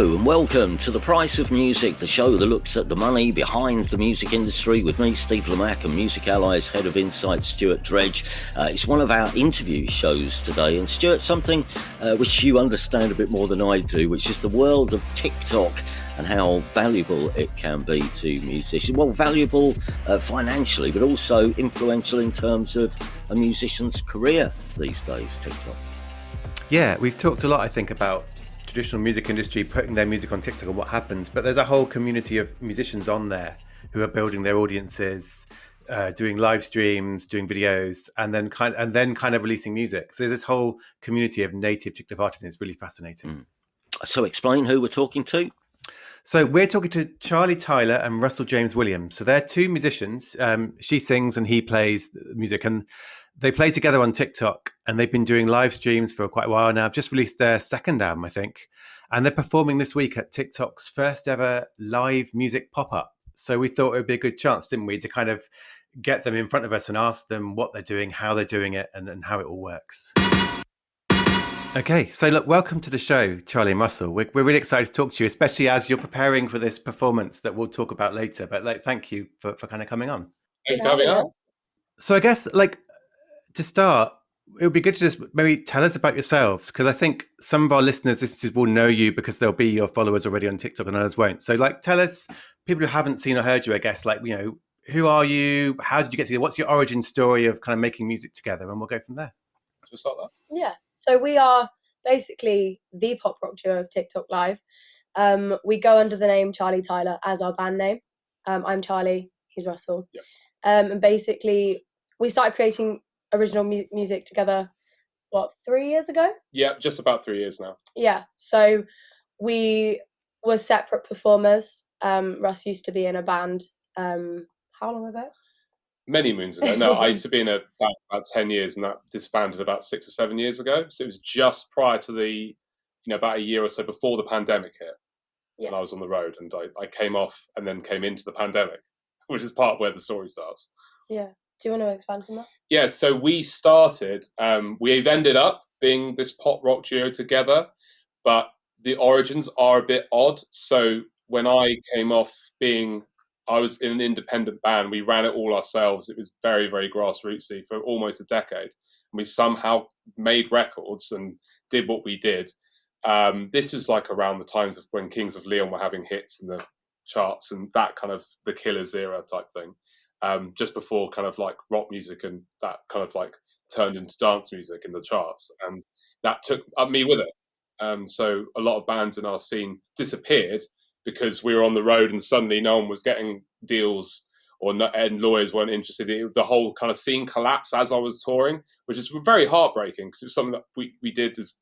Hello and welcome to The Price of Music, the show that looks at the money behind the music industry with me, Steve Lamack, and Music Allies Head of Insight, Stuart Dredge. It's one of our interview shows today, and Stuart, something which you understand a bit more than I do, which is the world of TikTok and how valuable it can be to musicians. Well, valuable financially, but also influential in terms of a musician's career these days, TikTok. Yeah, we've talked a lot, I think, about traditional music industry putting their music on TikTok and what happens, but there's a whole community of musicians on there who are building their audiences, doing live streams, doing videos, and then kind of releasing music. So there's this whole community of native TikTok artists, and it's really fascinating. So explain who we're talking to. So we're talking to Charlie Tyler and Russell James Williams. So they're two musicians. She sings and he plays music, and they play together on TikTok, and they've been doing live streams for quite a while now. Just released their second album, I think. And they're performing this week at TikTok's first ever live music pop-up. So we thought it would be a good chance, didn't we, to kind of get them in front of us and ask them what they're doing, how they're doing it, and how it all works. Okay, so look, welcome to the show, Charlie and Russell. We're really excited to talk to you, especially as you're preparing for this performance that we'll talk about later. But thank you for kind of coming on. Thank you for having us. So I guess, to start, it would be good to just maybe tell us about yourselves, because I think some of our listeners will know you because they'll be your followers already on TikTok and others won't. So tell us, people who haven't seen or heard you, I guess, who are you? How did you get together? What's your origin story of kind of making music together? And we'll go from there. Should we start that? Yeah, so we are basically the pop rock duo of TikTok Live. We go under the name Charlie Tyler as our band name. I'm Charlie, he's Russell. Yep. And basically, we started creating original music together, 3 years ago? Yeah, just about 3 years now. Yeah, so we were separate performers. Russ used to be in a band. How long ago? Many moons ago. No, I used to be in a band about 10 years, and that disbanded about 6 or 7 years ago. So it was just prior to about a year or so before the pandemic hit. Yeah. And I was on the road, and I came off and then came into the pandemic, which is part of where the story starts. Yeah. Do you want to expand from that? Yeah, so we started, we've ended up being this pop rock duo together, but the origins are a bit odd. So when I came off I was in an independent band. We ran it all ourselves. It was very, very grassrootsy for almost a decade. And we somehow made records and did what we did. This was around the times of when Kings of Leon were having hits in the charts and that kind of the Killers era type thing. Just before kind of rock music and that kind of turned into dance music in the charts. And that took me with it. So a lot of bands in our scene disappeared because we were on the road and suddenly no one was getting deals and lawyers weren't interested. The whole kind of scene collapsed as I was touring, which is very heartbreaking because it was something that we did as,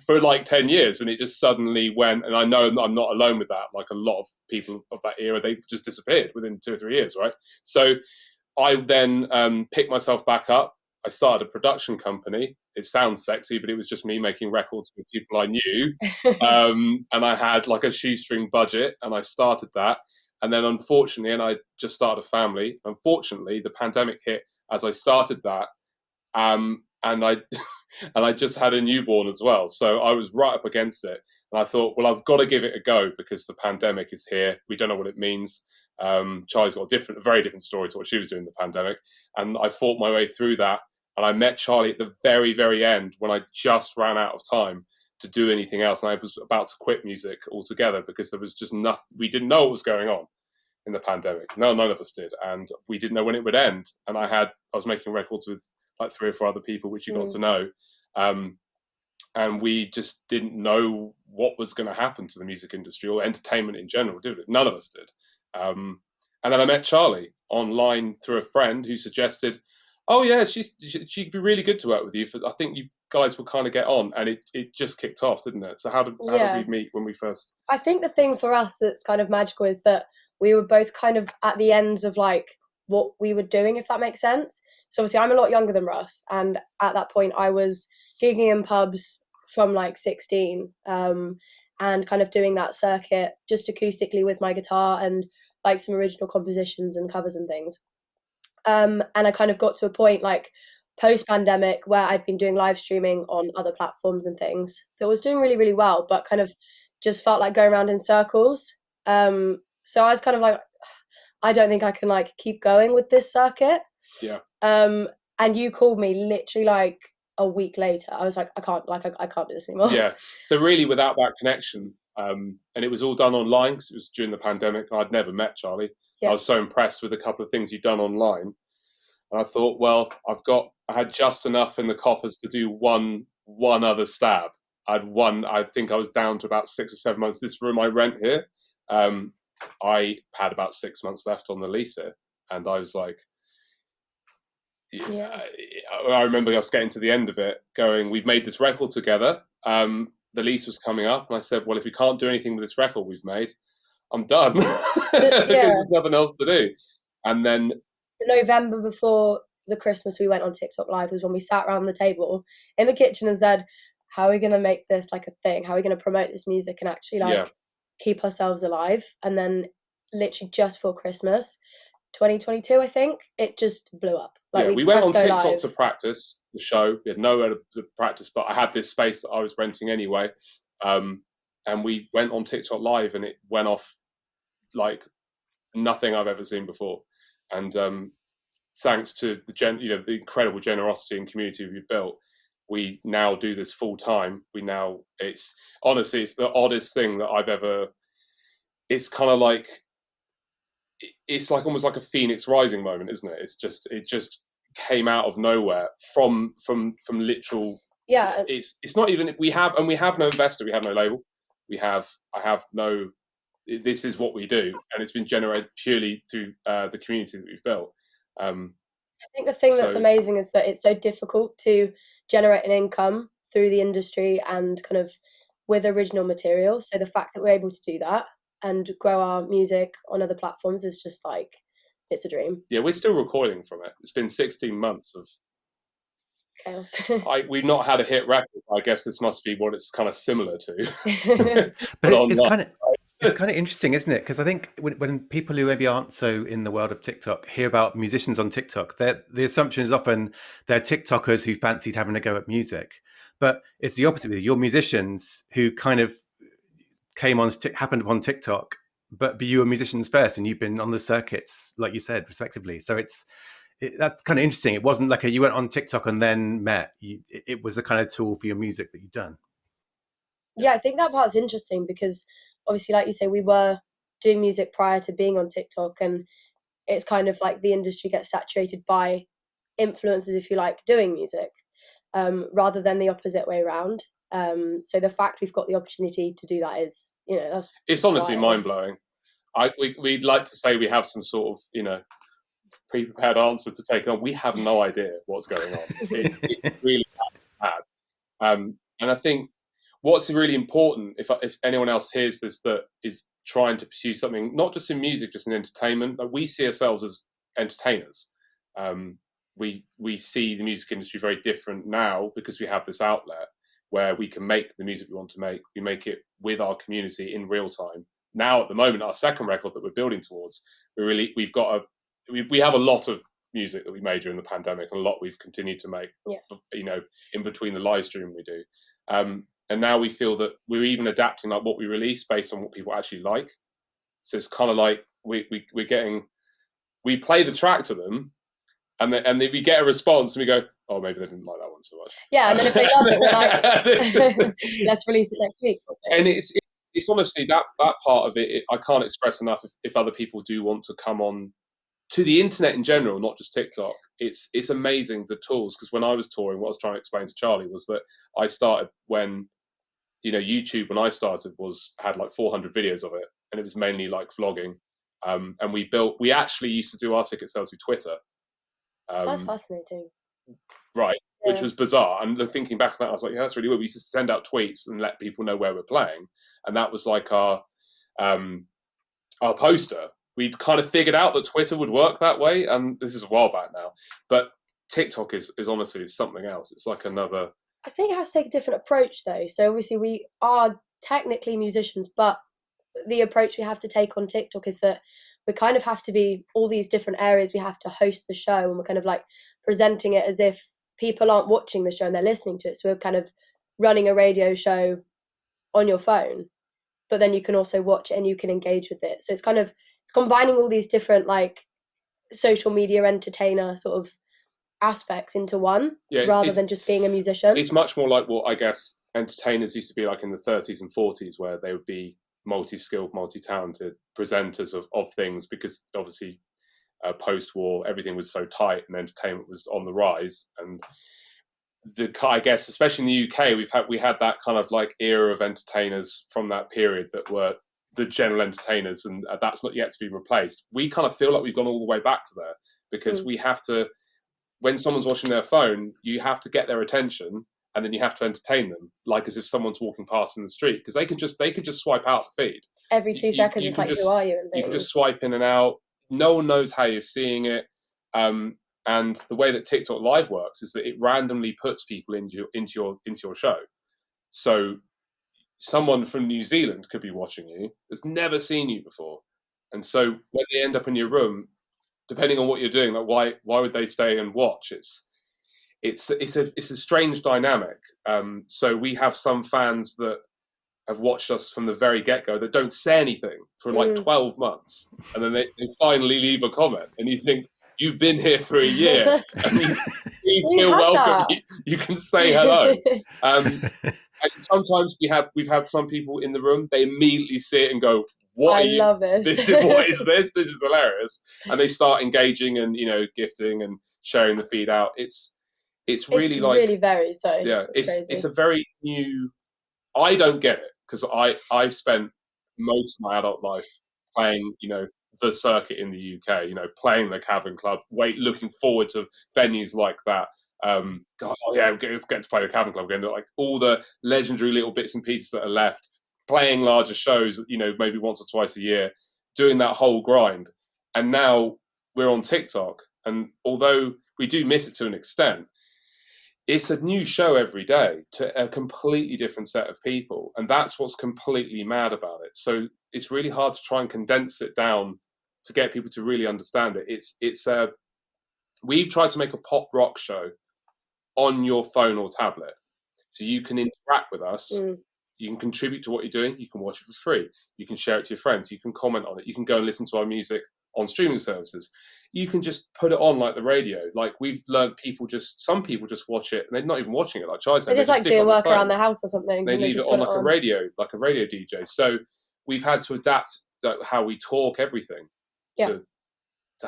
for 10 years, and it just suddenly went. And I know I'm not alone with that. A lot of people of that era, they just disappeared within 2 or 3 years, right? So I then picked myself back up. I started a production company. It sounds sexy, but it was just me making records with people I knew. And I had a shoestring budget, and I started that. And then unfortunately, and I just started a family, unfortunately, the pandemic hit as I started that. And I just had a newborn as well. So I was right up against it. And I thought, well, I've got to give it a go because the pandemic is here. We don't know what it means. Charlie's got a very different story to what she was doing in the pandemic. And I fought my way through that. And I met Charlie at the very, very end when I just ran out of time to do anything else. And I was about to quit music altogether because there was just nothing. We didn't know what was going on in the pandemic. No, none of us did. And we didn't know when it would end. And I was making records with 3 or 4 other people, which you got to know. And we just didn't know what was going to happen to the music industry or entertainment in general, did we? None of us did. And then I met Charlie online through a friend who suggested, oh yeah, she'd be really good to work with you. I think you guys will kind of get on. And it just kicked off, didn't it? So how did we meet when we first? I think the thing for us that's kind of magical is that we were both kind of at the ends of what we were doing, if that makes sense. So obviously I'm a lot younger than Russ, and at that point I was gigging in pubs from 16 and kind of doing that circuit just acoustically with my guitar and some original compositions and covers and things. And I kind of got to a point post-pandemic where I'd been doing live streaming on other platforms and things that was doing really, really well, but kind of just felt like going around in circles. So I was kind of like, I don't think I can like keep going with this circuit. Yeah. And you called me literally like a week later. I was like, I can't do this anymore. Yeah. So really, without that connection, and it was all done online because it was during the pandemic. I'd never met Charlie. Yeah. I was so impressed with a couple of things you'd done online, and I thought, well, I had just enough in the coffers to do one other stab. I think I was down to about 6 or 7 months. This room I rent here, I had about 6 months left on the lease here, and I was like, Yeah. I remember us getting to the end of it, going, we've made this record together. The lease was coming up, and I said, well, if we can't do anything with this record we've made, I'm done. Because there's nothing else to do. And then November before the Christmas we went on TikTok Live was when we sat around the table in the kitchen and said, how are we going to make this like a thing? How are we going to promote this music and actually like keep ourselves alive? And then literally just before Christmas 2022, I think, it just blew up. Like we went on TikTok live to practice the show. We had nowhere to practice, but I had this space that I was renting anyway. And we went on TikTok Live, and it went off like nothing I've ever seen before. And thanks to the incredible generosity and community we've built, we now do this full time. It's the oddest thing that I've ever. It's kind of like. It's like almost like a phoenix rising moment, isn't it? It just came out of nowhere from literal. Yeah. It's not even we have no investor, we have no label, this is what we do, and it's been generated purely through the community that we've built. I think the thing that's amazing is that it's so difficult to generate an income through the industry and kind of with original material. So the fact that we're able to do that and grow our music on other platforms is just like, it's a dream. Yeah, we're still recording from it. It's been 16 months of chaos. We've not had a hit record. I guess this must be what it's kind of similar to. But it's kind of interesting, isn't it? Because I think when people who maybe aren't so in the world of TikTok hear about musicians on TikTok, the assumption is often they're TikTokers who fancied having a go at music. But it's the opposite. You're musicians who kind of happened upon TikTok, but you were musicians first, and you've been on the circuits, like you said, respectively. So that's kind of interesting. It wasn't like you went on TikTok and then met. It was a kind of tool for your music that you've done. Yeah, I think that part's interesting because obviously, like you say, we were doing music prior to being on TikTok, and it's kind of like the industry gets saturated by influencers, if you like, doing music, rather than the opposite way around. So the fact we've got the opportunity to do that is, it's honestly mind-blowing. We'd like to say we have some sort of, pre-prepared answer to take on. We have no idea what's going on. It's really bad. And I think what's really important, if anyone else hears this that is trying to pursue something, not just in music, just in entertainment, we see ourselves as entertainers. We see the music industry very different now because we have this outlet where we can make the music we want to make. We make it with our community in real time. Now, at the moment, our second record that we're building towards, we have a lot of music that we made during the pandemic, and a lot we've continued to make, in between the live stream we do. And now we feel that we're even adapting like what we release based on what people actually like. So it's kind of like we play the track to them, and then we get a response, and we go, oh, maybe they didn't like that one so much. Yeah, and then if they love it, we're like, let's release it next week. And it's honestly that part of it, I can't express enough. If other people do want to come on to the internet in general, not just TikTok, it's amazing the tools. Because when I was touring, what I was trying to explain to Charlie was that I started when, YouTube when I started had like 400 videos of it, and it was mainly like vlogging. And we actually used to do our ticket sales with Twitter. That's fascinating. Right, yeah. Which was bizarre. And thinking back on that, I was like, yeah, that's really weird. We used to send out tweets and let people know where we're playing. And that was like our poster. We'd kind of figured out that Twitter would work that way. And this is a while back now. But TikTok is honestly something else. It's like another... I think it has to take a different approach, though. So obviously we are technically musicians, but the approach we have to take on TikTok is that we kind of have to be all these different areas. We have to host the show, and we're kind of like presenting it as if people aren't watching the show and they're listening to it. So we're kind of running a radio show on your phone. but then you can also watch it and you can engage with it. So it's combining all these different like social media entertainer sort of aspects into one, rather than just being a musician. It's much more like what I guess entertainers used to be like in the 30s and 40s, where they would be multi-skilled, multi-talented presenters of things, because obviously post-war everything was so tight and entertainment was on the rise. And I guess especially in the UK we had that kind of like era of entertainers from that period that were the general entertainers, and that's not yet to be replaced. We kind of feel like we've gone all the way back to there, because we have to, when someone's watching their phone, you have to get their attention, and then you have to entertain them, like as if someone's walking past in the street, because they could just swipe out the feed every 2 seconds. It's like, who are you? You can just swipe in and out. No one knows how you're seeing it. And the way that TikTok Live works is that it randomly puts people into your show. So someone from New Zealand could be watching you that's never seen you before, and so when they end up in your room, depending on what you're doing, like why would they stay and watch? It's a strange dynamic. So we have some fans that have watched us from the very get-go that don't say anything for like 12 months, and then they finally leave a comment, and you think, you've been here for a year, and you feel welcome. You can say hello. And sometimes we've had some people in the room, they immediately see it and go, what love this. What is this? This is hilarious. And they start engaging and, gifting and sharing the feed out. It's really like, really varies. So yeah, it's a very new, I don't get it, because I've spent most of my adult life playing, the circuit in the UK, playing the Cavern Club, looking forward to venues like that. Let's get to play the Cavern Club again. Like all the legendary little bits and pieces that are left, playing larger shows, maybe once or twice a year, doing that whole grind. And now we're on TikTok, and although we do miss it to an extent, it's a new show every day to a completely different set of people, and that's what's completely mad about it. So it's really hard to try and condense it down to get people to really understand it. We've tried to make a pop rock show on your phone or tablet, so you can interact with us. You can contribute to what you're doing. You can watch it for free. You can share it to your friends. You can comment on it. You can go and listen to our music on streaming services. You can just put it on like the radio. Like we've learned, some people just watch it and they're not even watching it. Like Charlie said, they just like doing work around the house or something. They leave it on like a radio DJ. So we've had to adapt how we talk everything to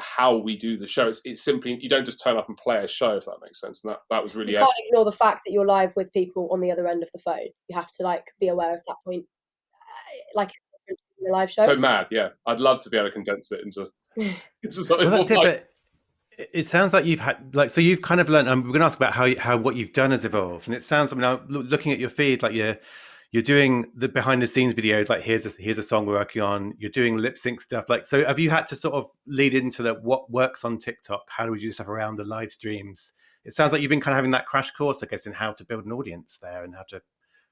how we do the show. It's simply, you don't just turn up and play a show, if that makes sense. And that was really, you can't ignore the fact that you're live with people on the other end of the phone. You have to like be aware of that point, like in a live show. So mad, yeah. I'd love to be able to condense it into something well, more but it sounds like you've had so you've kind of learned. We're going to ask about how what you've done has evolved, and it sounds, I mean, looking at your feed, like you're doing the behind the scenes videos, like here's a song we're working on. You're doing lip sync stuff, like, so have you had to sort of lead into what works on TikTok? How do we do stuff around the live streams? It sounds like you've been kind of having that crash course, I guess, in how to build an audience there and how to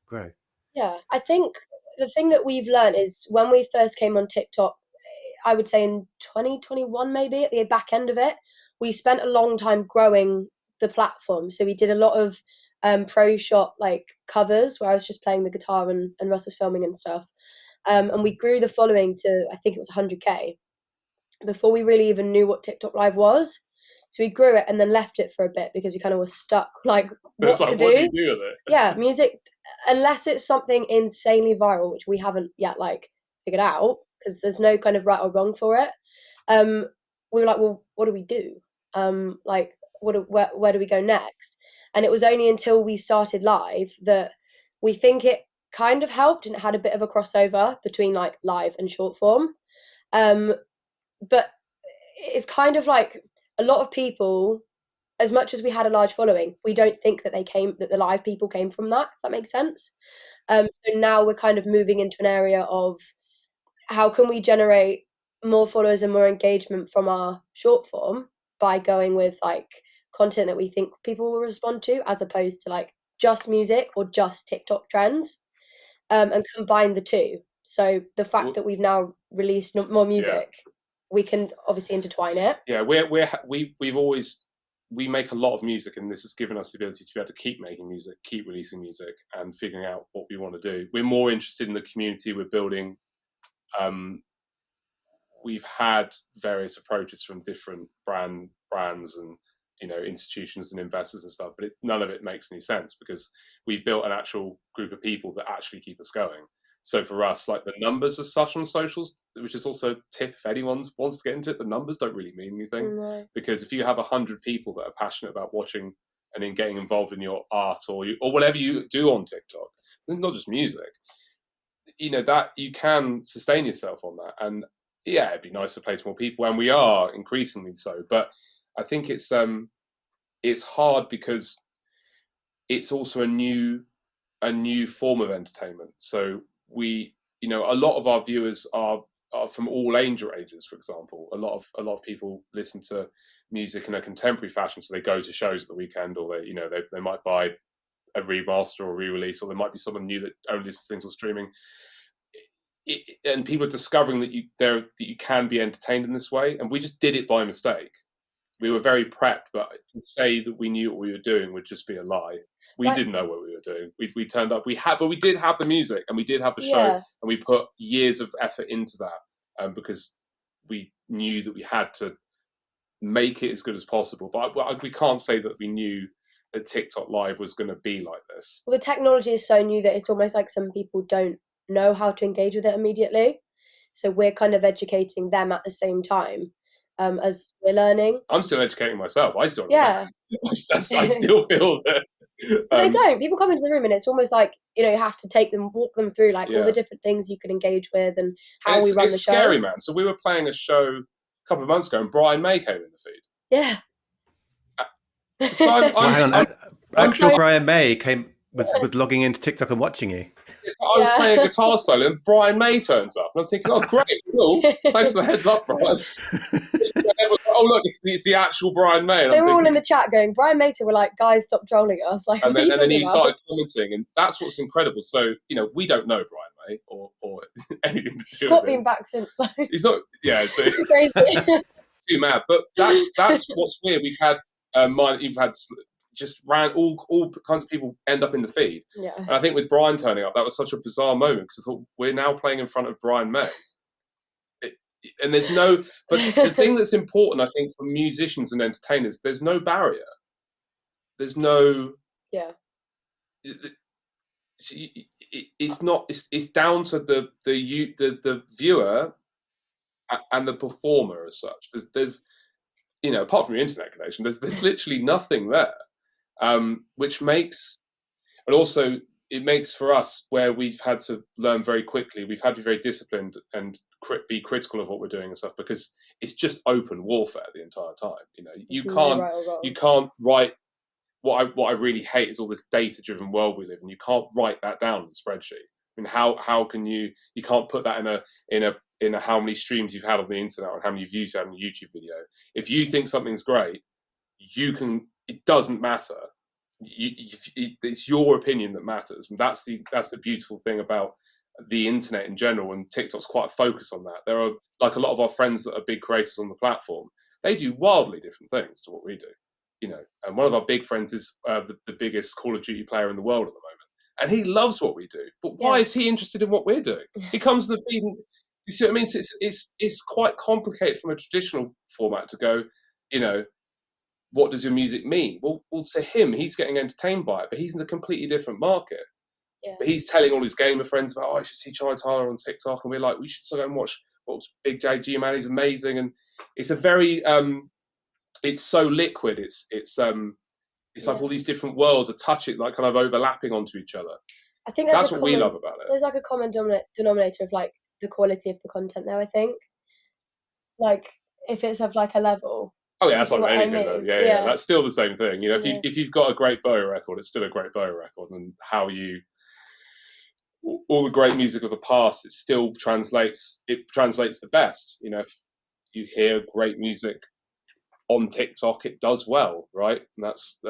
grow. Yeah, I think the thing that we've learned is when we first came on TikTok, I would say in 2021, maybe at the back end of it, we spent a long time growing the platform. So we did a lot of pro shot like covers where I was just playing the guitar and Russ was filming and stuff. And we grew the following to, I think it was 100K before we really even knew what TikTok Live was. So we grew it and then left it for a bit because we kind of were stuck, like what to do. What do you do with it? Yeah, music, unless it's something insanely viral, which we haven't yet like figured out, because there's no kind of right or wrong for it. We were like, well, what do we do? Like, where do we go next? And it was only until we started live that we think it kind of helped, and it had a bit of a crossover between like live and short form. But it's kind of like a lot of people, as much as we had a large following, we don't think that the live people came from that, if that makes sense. So now we're kind of moving into an area of how can we generate more followers and more engagement from our short form by going with like content that we think people will respond to, as opposed to like just music or just TikTok trends, and combine the two. So the fact that we've now released more music, we can obviously intertwine it. Yeah, we've always we make a lot of music, and this has given us the ability to be able to keep making music, keep releasing music, and figuring out what we want to do. We're more interested in the community we're building. We've had various approaches from different brands and institutions and investors and stuff, but none of it makes any sense because we've built an actual group of people that actually keep us going. So for us, like the numbers as such on socials, which is also a tip if anyone wants to get into it, the numbers don't really mean anything because if you have 100 people that are passionate about watching and then getting involved in your art or whatever you do on TikTok, not just music, that you can sustain yourself on that. And yeah, it'd be nice to play to more people, and we are increasingly so. But I think it's hard because it's also a new form of entertainment. So we, a lot of our viewers are from all ages. For example, a lot of people listen to music in a contemporary fashion, so they go to shows at the weekend, or they might buy a remaster or re-release, or there might be someone new that only listens to things on streaming. And people are discovering that you can be entertained in this way, and we just did it by mistake. We were very prepped, but to say that we knew what we were doing would just be a lie. We didn't know what we were doing. We turned up. But we did have the music, and we did have the show, and we put years of effort into that, because we knew that we had to make it as good as possible. But we can't say that we knew that TikTok Live was going to be like this. Well, the technology is so new that it's almost like some people don't know how to engage with it immediately. So we're kind of educating them at the same time as we're learning. I'm still educating myself. I still I still feel that. But they don't. People come into the room and it's almost like, you have to walk them through all the different things you can engage with and how we run the show. It's scary, man. So we were playing a show a couple of months ago and Brian May came in the feed. Yeah. So I'm sure Brian May was logging into TikTok and watching you. I was playing a guitar solo and Brian May turns up. And I'm thinking, oh, great, cool. Thanks for the heads up, Brian. Oh, look, it's the actual Brian May. They were all in the chat going, Brian May, were like, guys, stop trolling us. Like, and then he started commenting, and that's what's incredible. So, we don't know Brian May or anything to do with him. He's not been back since. He's not, yeah. So, it's crazy. Too mad. But that's what's weird. We've had just ran all kinds of people end up in the feed. Yeah. And I think with Brian turning up, that was such a bizarre moment because I thought we're now playing in front of Brian May. And there's no, but the thing that's important, I think, for musicians and entertainers, there's no barrier. There's no. Yeah. It's not. It's down to the viewer and the performer as such. There's apart from your internet connection, there's literally nothing there, which makes, and also it makes for us where we've had to learn very quickly. We've had to be very disciplined and be critical of what we're doing and stuff because it's just open warfare the entire time. You can't write. What I really hate is all this data-driven world we live in. You can't write that down in a spreadsheet. I mean, how can you can't put that in a how many streams you've had on the internet or how many views you had on a YouTube video. If you think something's great, you can. It doesn't matter. It's your opinion that matters, and that's the beautiful thing about the internet in general. And TikTok's quite a focus on that. There are like a lot of our friends that are big creators on the platform. They do wildly different things to what we do. And one of our big friends is the biggest Call of Duty player in the world at the moment, and he loves what we do. But why is he interested in what we're doing? He comes to the feed. You see what I mean? So it's quite complicated from a traditional format to go, what does your music mean? Well, to him, he's getting entertained by it, but he's in a completely different market. Yeah. But he's telling all his gamer friends about, I should see Charlie Tyler on TikTok, and we're like, we should go and watch what's Big J Man. He's amazing, and it's a very, it's so liquid. It's like all these different worlds are touching, like kind of overlapping onto each other. I think that's what we love about it. There's like a common denominator of like the quality of the content there, I think. Like if it's of like a level. Oh yeah, that's like anything though. Yeah. That's still the same thing. If you've got a great Bowie record, it's still a great Bowie record, and all the great music of the past, it still translates the best. If you hear great music on TikTok, it does well, right? And that's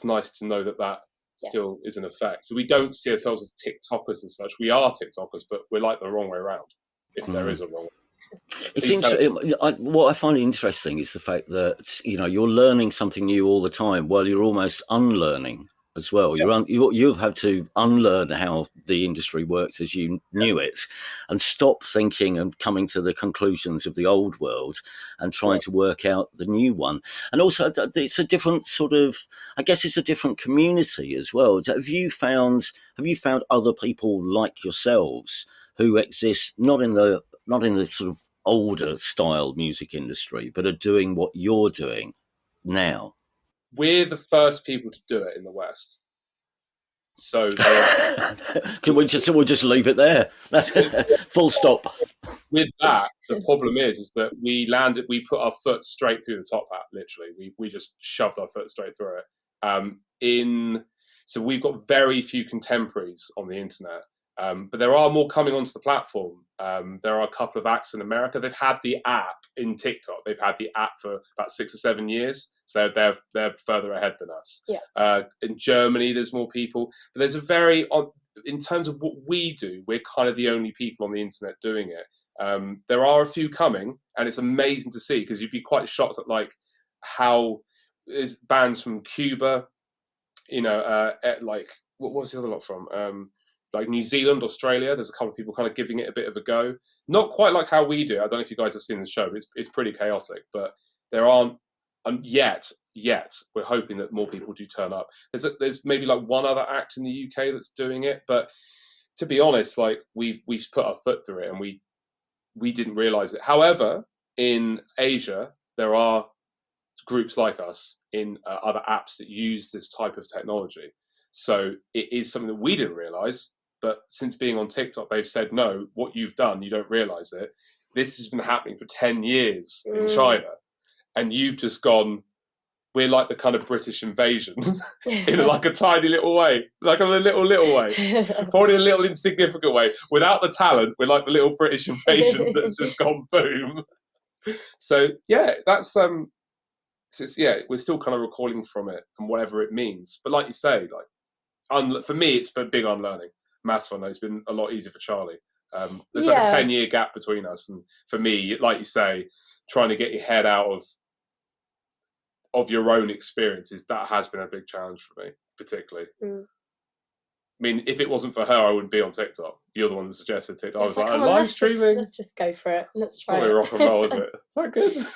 nice to know that still is in effect. So we don't see ourselves as TikTokers and such. We are TikTokers, but we're like the wrong way around, if there is a wrong way. It's Please tell interesting. What I find interesting is the fact that you're learning something new all the time, while you're almost unlearning as well. You've had to unlearn how the industry works as you knew it, and stop thinking and coming to the conclusions of the old world and trying to work out the new one. And also, it's a different sort of. I guess it's a different community as well. Have you found other people like yourselves who exist not in the sort of older style music industry, but are doing what you're doing now? We're the first people to do it in the West. So we'll just leave it there. That's full stop. With that, the problem is that we put our foot straight through the top hat. Literally, we just shoved our foot straight through it. So we've got very few contemporaries on the internet. But there are more coming onto the platform. There are a couple of acts in America. They've had the app in TikTok. They've had the app for about 6 or 7 years. So they're further ahead than us. Yeah. In Germany, there's more people. But there's in terms of what we do, we're kind of the only people on the internet doing it. There are a few coming, and it's amazing to see, because you'd be quite shocked at like how there's bands from Cuba, like what was the other lot from? Like New Zealand, Australia, there's a couple of people kind of giving it a bit of a go. Not quite like how we do. I don't know if you guys have seen the show, but it's pretty chaotic. But there aren't yet. We're hoping that more people do turn up. There's maybe like one other act in the UK that's doing it. But to be honest, like we've put our foot through it, and we didn't realise it. However, in Asia, there are groups like us in other apps that use this type of technology. So it is something that we didn't realise. But since being on TikTok, they've said, no, what you've done, you don't realise it. This has been happening for 10 years in China. And you've just gone, we're like the kind of British invasion in like a tiny little way, like a little way, probably a little insignificant way. Without the talent, we're like the little British invasion that's just gone boom. So yeah, that's we're still kind of recording from it and whatever it means. But like you say, like for me, it's been big unlearning. Massive unlearning. It's been a lot easier for Charlie. There's like a 10-year gap between us, and for me, like you say, trying to get your head out of your own experiences, that has been a big challenge for me, particularly. I mean, if it wasn't for her, I wouldn't be on TikTok. You're the one that suggested TikTok. I was like, live streaming. Let's just go for it. Let's try it. It's not rock and roll, is it? Is that good?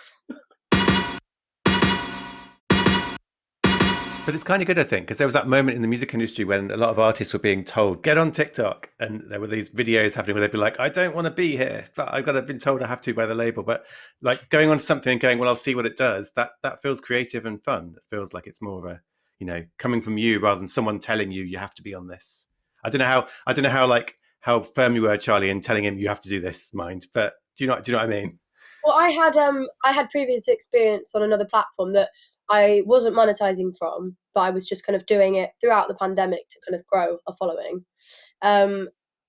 But it's kind of good, I think, because there was that moment in the music industry when a lot of artists were being told, get on TikTok. And there were these videos happening where they'd be like, I don't want to be here, but I've been told I have to by the label. But like going on something and going, well, I'll see what it does. That feels creative and fun. It feels like it's more of a, coming from you rather than someone telling you have to be on this. I don't know how firm you were, Charlie, in telling him you have to do this, mind. But do you know what I mean? Well, I had previous experience on another platform that I wasn't monetizing from, but I was just kind of doing it throughout the pandemic to kind of grow a following.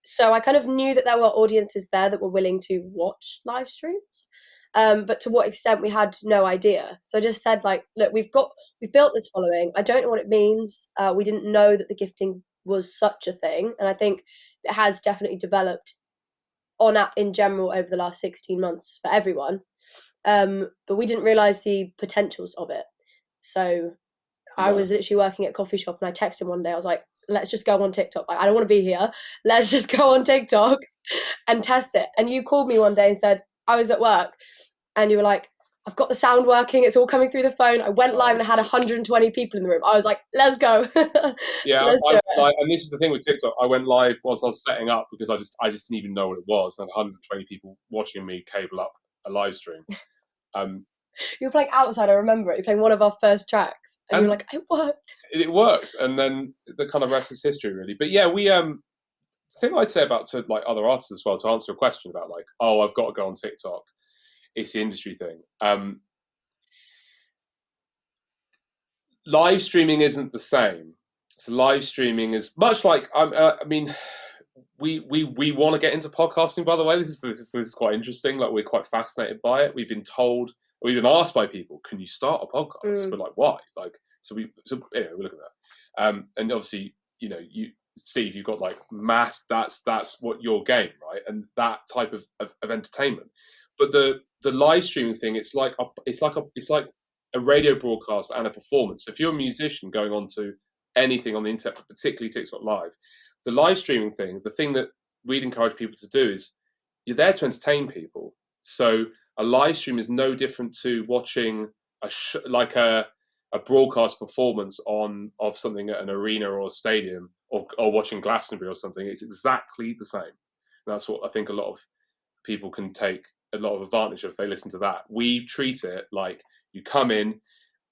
So I kind of knew that there were audiences there that were willing to watch live streams, but to what extent we had no idea. So I just said, like, look, we've built this following. I don't know what it means. We didn't know that the gifting was such a thing, and I think it has definitely developed on app in general over the last 16 months for everyone. But we didn't realize the potentials of it. So I was literally working at a coffee shop, and I texted him one day. I was like, let's just go on TikTok. Like, I don't want to be here. Let's just go on TikTok and test it. And you called me one day and said, I was at work, and you were like, I've got the sound working. It's all coming through the phone. I went live and I had 120 people in the room. I was like, let's go. Yeah, and this is the thing with TikTok. I went live whilst I was setting up because I just didn't even know what it was. And 120 people watching me cable up a live stream. You were playing Outside, I remember it. You're playing one of our first tracks, and you're like, it worked. It worked, and then the kind of rest is history, really. But yeah, the thing I'd say about to like other artists as well, to answer your question about like, oh, I've got to go on TikTok. It's the industry thing. Live streaming isn't the same. So live streaming is much like I mean, we want to get into podcasting. By the way, this is quite interesting. Like, we're quite fascinated by it. We've been asked by people, can you start a podcast? But like, why? Like, anyway, we look at that. And obviously, Steve, you've got like mass. That's what your game, right? And that type of entertainment. but the live streaming thing, it's like a radio broadcast and a performance. So if you're a musician going on to anything on the internet, but particularly TikTok Live, the live streaming thing, the thing that we'd encourage people to do is you're there to entertain people. So a live stream is no different to watching a broadcast performance of something at an arena or a stadium, or watching Glastonbury or something. It's exactly the same. And that's what I think a lot of people can take a lot of advantage of if they listen to that. We treat it like you come in,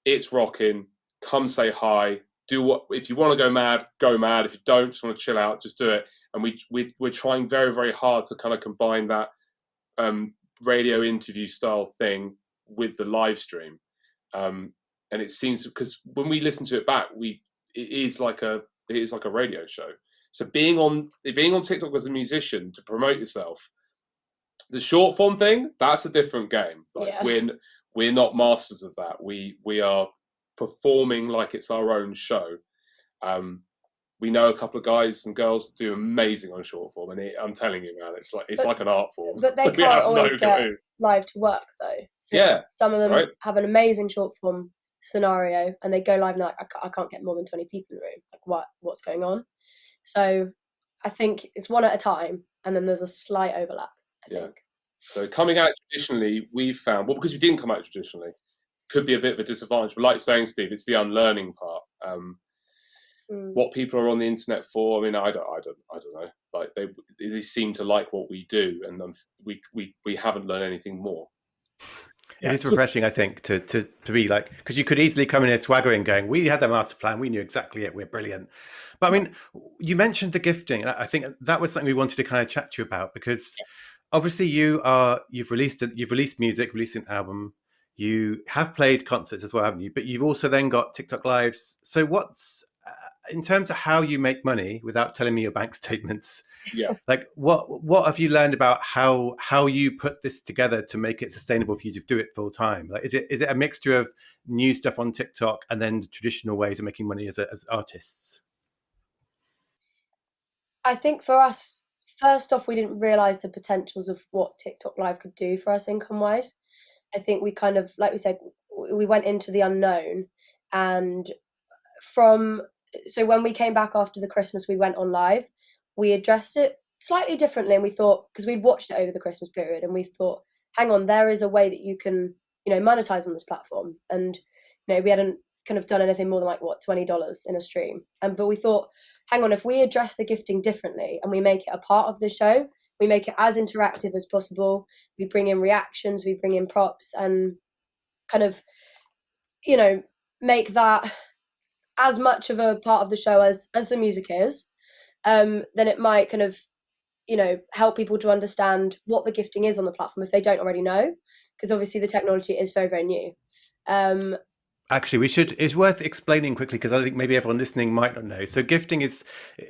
it's rocking, come say hi, do what, if you want to go mad, go mad. If you don't, just want to chill out, just do it. And we're trying very, very hard to kind of combine that radio interview style thing with the live stream. And it seems, because when we listen to it back, it is like a radio show. So being on TikTok as a musician to promote yourself, the short form thing, that's a different game. We're not masters of that. We are performing like it's our own show. We know a couple of guys and girls that do amazing on short form, and I'm telling you, man, it's like an art form. But they can't always get live to work though. So some of them have an amazing short form scenario, and they go live and I can't get more than 20 people in the room. Like what's going on? So I think it's one at a time, and then there's a slight overlap, I think. So coming out traditionally, we've found, because we didn't come out traditionally, could be a bit of a disadvantage. But like saying, Steve, it's the unlearning part. What people are on the internet for, I mean, I don't know. Like they seem to like what we do, and we haven't learned anything more. It is refreshing, I think, to be like, because you could easily come in here swaggering, going, "We had the master plan, we knew exactly it, we're brilliant." But I mean, you mentioned the gifting, and I think that was something we wanted to kind of chat to you about, because obviously you've released music, released an album, you have played concerts as well, haven't you? But you've also then got TikTok Lives. So what's in terms of how you make money without telling me your bank statements? Like what have you learned about how you put this together to make it sustainable for you to do it full time? Like is it a mixture of new stuff on TikTok and then the traditional ways of making money as artists? I think for us, first off, we didn't realize the potentials of what TikTok Live could do for us income wise. I think we kind of, like we said, we went into the unknown, and so when we came back after the Christmas, we went on live, we addressed it slightly differently, and we thought, because we'd watched it over the Christmas period, and we thought, hang on, there is a way that you can, monetize on this platform. And, we hadn't kind of done anything more than $20 in a stream. But we thought, hang on, if we address the gifting differently and we make it a part of the show, we make it as interactive as possible, we bring in reactions, we bring in props, and kind of, make that as much of a part of the show as the music is, then it might kind of, help people to understand what the gifting is on the platform if they don't already know, because obviously the technology is very, very new. Actually, it's worth explaining quickly, because I think maybe everyone listening might not know. So gifting is,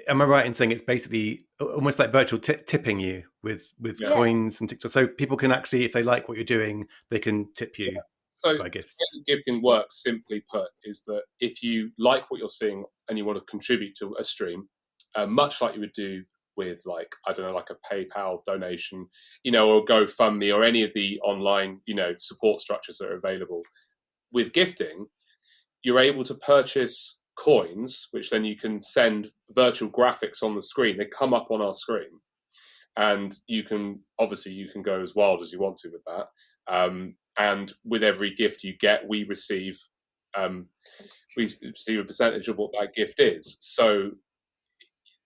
am I right in saying it's basically almost like virtual tipping you with coins and TikTok? So people can actually, if they like what you're doing, they can tip you by gifts. So gifting works, simply put, is that if you like what you're seeing and you want to contribute to a stream, much like you would do with like a PayPal donation, or GoFundMe or any of the online, support structures that are available. With gifting, you're able to purchase coins, which then you can send virtual graphics on the screen. They come up on our screen, and you can go as wild as you want to with that. And with every gift you get, we receive a percentage of what that gift is. So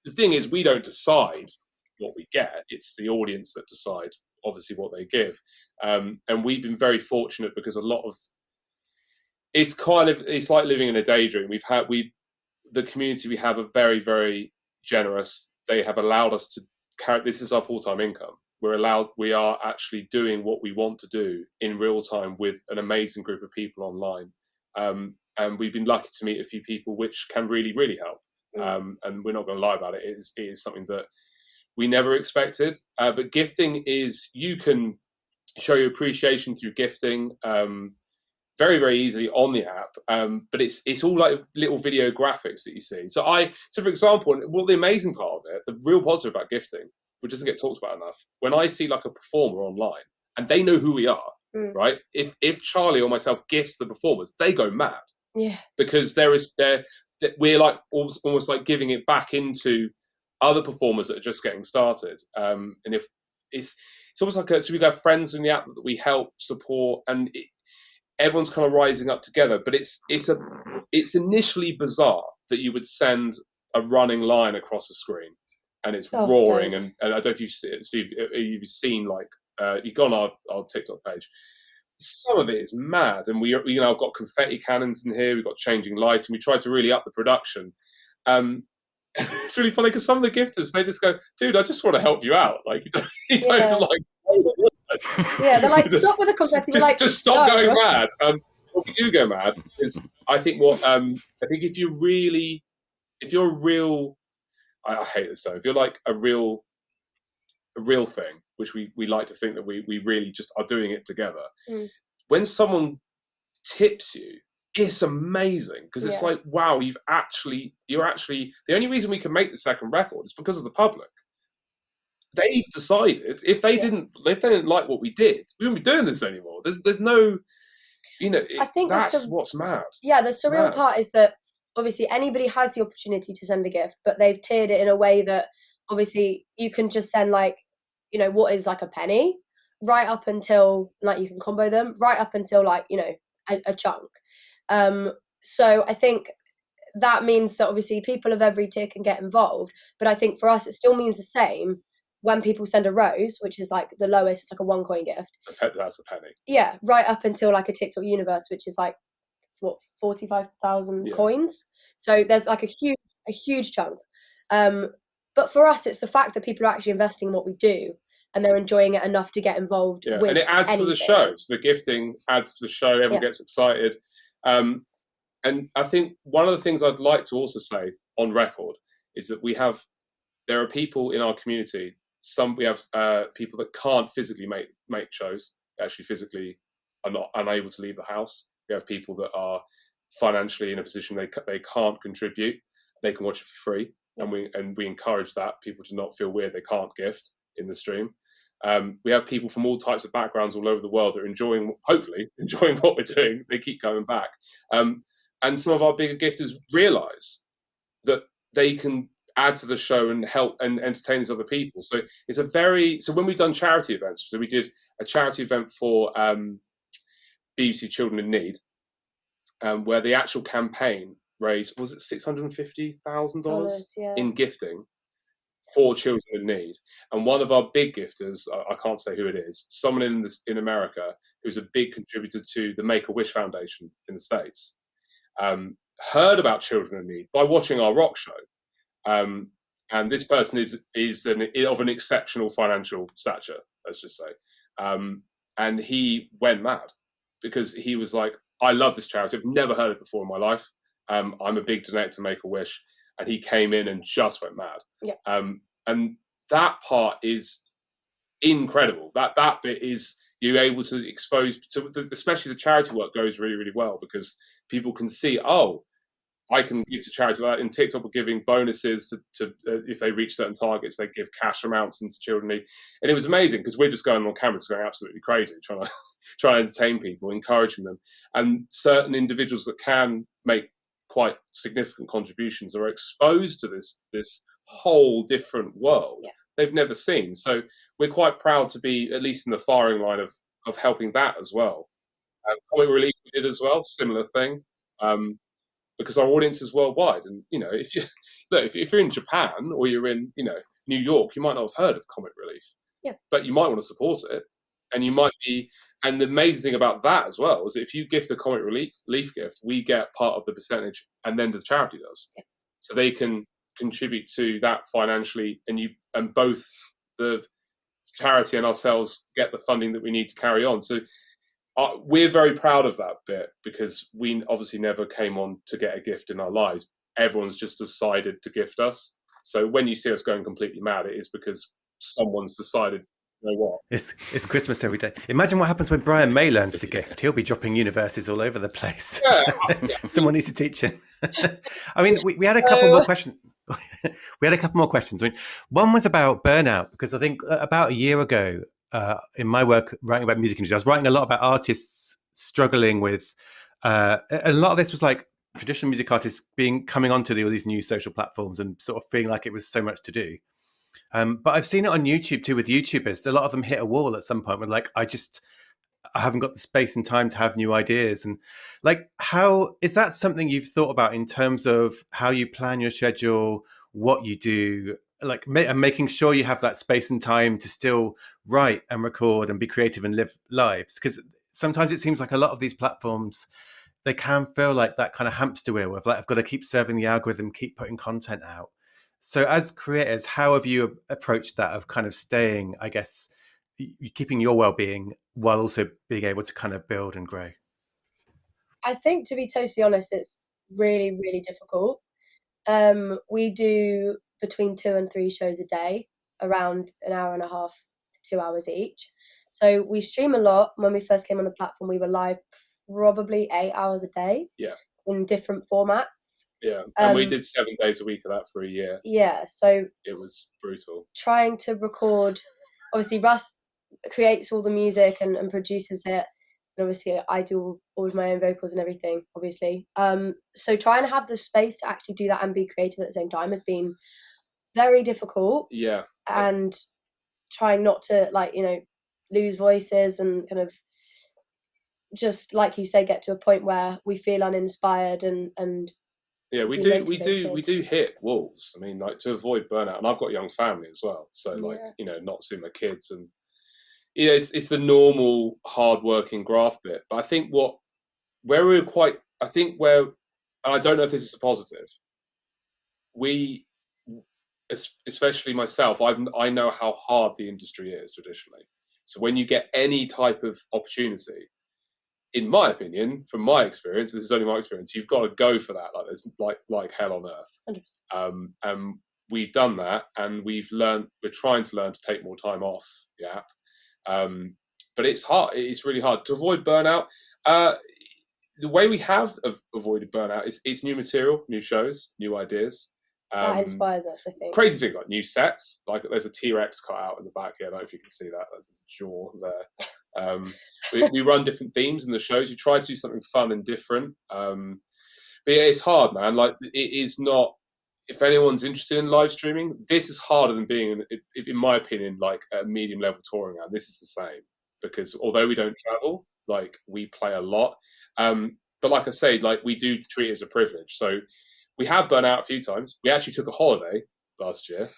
the thing is, we don't decide what we get. It's the audience that decide, obviously, what they give. And we've been very fortunate, because a lot of it's like living in a daydream. The community we have are very, very generous. They have allowed us to carry, this is our full-time income. We are actually doing what we want to do in real time with an amazing group of people online. And we've been lucky to meet a few people which can really, really help. And we're not going to lie about it. It is something that we never expected. But gifting is, you can show your appreciation through gifting very, very easily on the app. But it's all like little video graphics that you see. So for example, the amazing part of it, the real positive about gifting, which doesn't get talked about enough, when I see like a performer online and they know who we are, right? If Charlie or myself gifts the performers, they go mad. Yeah. Because we're like almost like giving it back into other performers that are just getting started. And if it's almost like so we got friends in the app that we help support, and everyone's kind of rising up together. But it's initially bizarre that you would send a running line across the screen, and it's roaring. And I don't know if you've seen, Steve, you've seen like you go on our TikTok page. Some of it is mad, and I've got confetti cannons in here. We've got changing lights, and we try to really up the production. It's really funny because some of the gifters, they just go, "Dude, I just want to help you out. Like you don't have to like." Yeah, they're like, "Stop with the confetti." Just stop going mad. What we do go mad is, I think if you're a real, I hate this term. If you're like a real thing, which we like to think that we really just are doing it together. When someone tips you, it's amazing because it's like, wow, you're actually the only reason we can make the second record is because of the public. They've decided if they didn't like what we did, we wouldn't be doing this anymore. There's no, I think that's what's mad. Yeah, the surreal part is that obviously anybody has the opportunity to send a gift, but they've tiered it in a way that obviously you can just send like, what is like a penny, right up until like you can combo them, right up until like, a chunk. So I think that means that obviously people of every tier can get involved. But I think for us, it still means the same when people send a rose, which is like the lowest, it's like a $1 gift. That's a penny. Yeah, right up until like a TikTok universe, which is like, 45,000 coins. So there's like a huge chunk. But for us, it's the fact that people are actually investing in what we do and they're enjoying it enough to get involved with and it adds to the show. So the gifting adds to the show. Everyone gets excited. And I think one of the things I'd like to also say on record is that there are people in our community. We have people that can't physically make shows. They actually physically are not unable to leave the house. We have people that are financially in a position they can't contribute. They can watch it for free. And we encourage that, people to not feel weird they can't gift in the stream. We have people from all types of backgrounds all over the world that are hopefully enjoying what we're doing. They keep going back. And some of our bigger gifters realise that they can add to the show and help and entertain these other people. So so when we've done charity events, so we did a charity event for BBC Children in Need, where the actual campaign raised, was it $650,000 in gifting for children in need. And one of our big gifters, I can't say who it is, someone in America who's a big contributor to the Make-A-Wish Foundation in the States, heard about children in need by watching our rock show. And this person is of an exceptional financial stature, let's just say. And he went mad because he was like, I love this charity. I've never heard it before in my life. I'm a big donator to Make-A-Wish. And he came in and just went mad. Yeah. And that part is incredible. That bit is you're able to expose, especially the charity work goes really, really well because people can see, I can give to charity. In TikTok, we're giving bonuses to if they reach certain targets, they give cash amounts into children in need. And it was amazing because we're just going on camera, just going absolutely crazy, trying to entertain people, encouraging them. And certain individuals that can make quite significant contributions are exposed to this whole different world they've never seen. So we're quite proud to be at least in the firing line of helping that as well. Comic Relief we did as well, similar thing. Because our audience is worldwide, and if you're in Japan or you're in New York, you might not have heard of Comic Relief, but you might want to support it, and you might be. And the amazing thing about that as well is if you gift a Comic Relief gift, we get part of the percentage, and then the charity does, so they can contribute to that financially, and both the charity and ourselves get the funding that we need to carry on. So. We're very proud of that bit because we obviously never came on to get a gift in our lives. Everyone's just decided to gift us. So when you see us going completely mad, it is because someone's decided, you know what? It's Christmas every day. Imagine what happens when Brian May learns to gift. He'll be dropping universes all over the place. Someone needs to teach him. I mean, we had a couple more questions. We had a couple more questions. I mean, one was about burnout because I think about a year ago, in my work writing about music industry, I was writing a lot about artists struggling with, a lot of this was like traditional music artists coming onto all these new social platforms and sort of feeling like it was so much to do. But I've seen it on YouTube too with YouTubers. A lot of them hit a wall at some point with like, I haven't got the space and time to have new ideas. And like, how is that something you've thought about in terms of how you plan your schedule, what you do, like making sure you have that space and time to still write and record and be creative and live lives? Because sometimes it seems like a lot of these platforms, they can feel like that kind of hamster wheel of like, I've got to keep serving the algorithm, keep putting content out. So as creators, how have you approached that of kind of staying, I guess, keeping your well-being while also being able to kind of build and grow? I think, to be totally honest, it's really, really difficult. We do between 2 and 3 shows a day, around an hour and a half to 2 hours each. So we stream a lot. When we first came on the platform, we were live probably 8 hours a day. Yeah. In different formats. Yeah. And we did 7 days a week of that for a year. Yeah. So it was brutal. Trying to record, obviously Russ creates all the music and produces it. And obviously I do all of my own vocals and everything, obviously. So trying to have the space to actually do that and be creative at the same time has been very difficult. Yeah. And trying not to, like, you know, lose voices and kind of just, like you say, get to a point where we feel uninspired and yeah, we do hit walls. I mean, like, to avoid burnout, and I've got a young family as well, so like, you know, not seeing my kids, and you know, it's the normal hard-working graft bit. But I think and I don't know if this is a positive, we, especially myself, I know how hard the industry is traditionally. So when you get any type of opportunity, in my opinion, from my experience, this is only my experience, you've got to go for that. Like, there's like hell on earth. 100%. And we've done that, and we're trying to learn to take more time off the app. But it's hard. It's really hard to avoid burnout. The way we have avoided burnout is it's new material, new shows, new ideas. That inspires us, I think. Crazy things like new sets. Like, there's a T-Rex cut out in the back here. I don't know if you can see that. There's a jaw there. We run different themes in the shows. We try to do something fun and different. But yeah, it's hard, man. Like, it is not. If anyone's interested in live streaming, this is harder than being, in my opinion, like a medium level touring act. This is the same, because although we don't travel, like, we play a lot. But like I say, like, we do treat it as a privilege. So we have burnt out a few times. We actually took a holiday last year,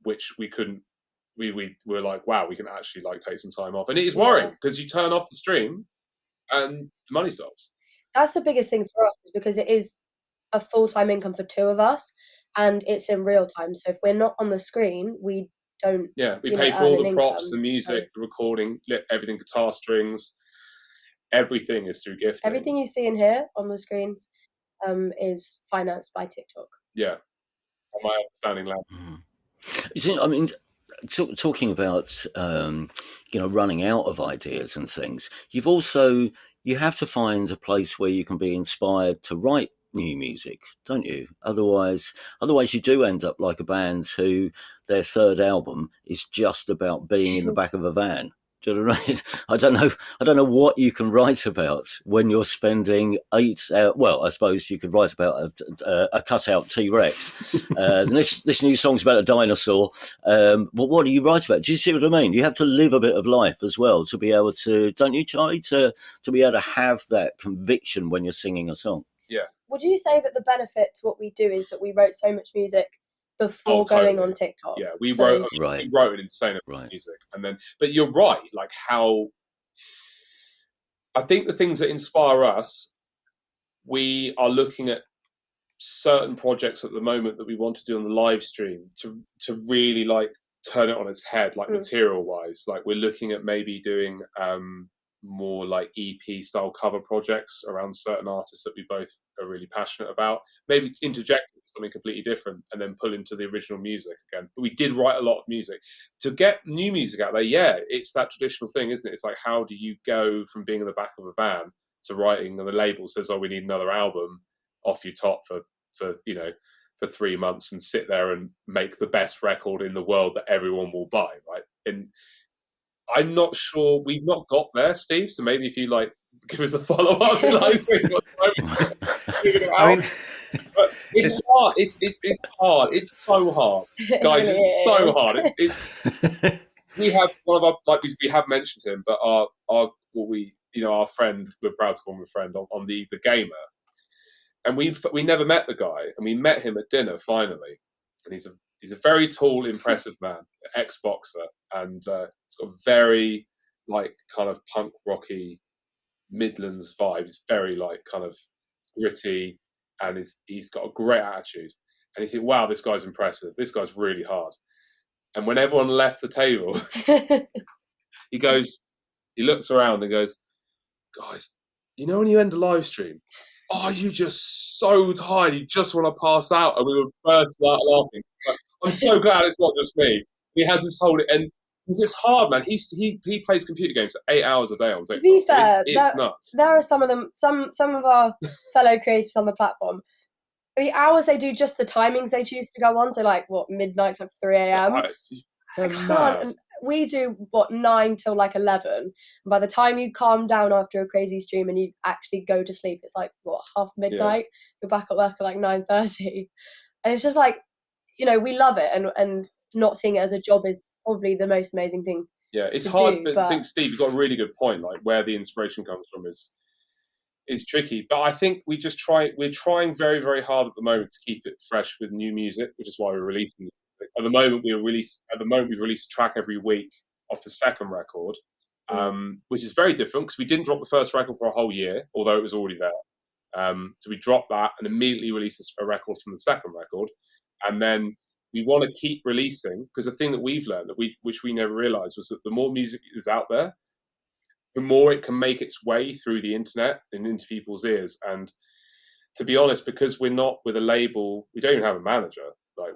which we couldn't. We were like, wow, we can actually, like, take some time off, and it is worrying because you turn off the stream and the money stops. That's the biggest thing for us, is because it is a full-time income for 2 of us, and it's in real time. So if we're not on the screen, we don't. Yeah, we pay for all the props, the music, the recording, everything, guitar strings, everything is through gifting. Everything you see in here on the screens is financed by TikTok. Yeah, my understanding lab. Mm-hmm. You see, I mean, talking about running out of ideas and things, you have to find a place where you can be inspired to write new music, don't you? Otherwise you do end up like a band who their third album is just about being in the back of a van. Do you know what I mean? I don't know what you can write about when you're spending 8 hours. Well, I suppose you could write about a cutout T-Rex. This new song's about a dinosaur. But what do you write about? Do you see what I mean? You have to live a bit of life as well to be able to, don't you, Charlie, to be able to have that conviction when you're singing a song? Yeah. Would you say that the benefit to what we do is that we wrote so much music before going on TikTok? Yeah, we wrote an insane amount of music, and then. But you're right, like, how I think the things that inspire us, we are looking at certain projects at the moment that we want to do on the live stream to really, like, turn it on its head, like, material wise. Like, we're looking at maybe doing more like EP style cover projects around certain artists that we both are really passionate about, maybe interject something completely different and then pull into the original music again. But we did write a lot of music to get new music out there. Yeah, it's that traditional thing, isn't it? It's like, how do you go from being in the back of a van to writing, and the label says, oh, we need another album off your top for 3 months, and sit there and make the best record in the world that everyone will buy, right? And I'm not sure. We've not got there, Steve. So maybe if you like give us a follow up, like I mean, but it's hard. It's hard. It's so hard, guys. It It's so is. hard. It's we have one of our, like we have mentioned him, but our our friend, we're proud to call him a friend on the gamer, and we never met the guy, and we met him at dinner finally, and he's a very tall, impressive man, ex-boxer, and he's got very like kind of punk rocky Midlands vibes, very like kind of gritty, and he's got a great attitude, and you think, wow, this guy's impressive, this guy's really hard. And when everyone left the table, he looks around and goes, guys, you know when you end a live stream, are you just so tired you just want to pass out? And we were burst out laughing. So I'm so glad it's not just me. He has this whole, and it's hard, man. He plays computer games for 8 hours a day on TikTok. To be fair, it's nuts. There are some of them, some of our fellow creators on the platform. The hours they do, just the timings they choose to go on, so like what, midnight, like 3 a.m. I can't. And we do 9 till like 11. And by the time you calm down after a crazy stream and you actually go to sleep, it's like half midnight. Yeah. You're back at work at like 9:30, and it's just like, we love it, and not seeing it as a job is probably the most amazing thing. Yeah, it's hard, but I think Steve, you've got a really good point. Like where the inspiration comes from is tricky, but I think we're trying very, very hard at the moment to keep it fresh with new music, which is why we're releasing it. At the moment we've released a track every week off the second record, which is very different because we didn't drop the first record for a whole year, although it was already there. So we dropped that and immediately released a record from the second record, and then we want to keep releasing, because the thing that we've learned which we never realized was that the more music is out there, the more it can make its way through the internet and into people's ears. And to be honest, because we're not with a label, we don't even have a manager. Like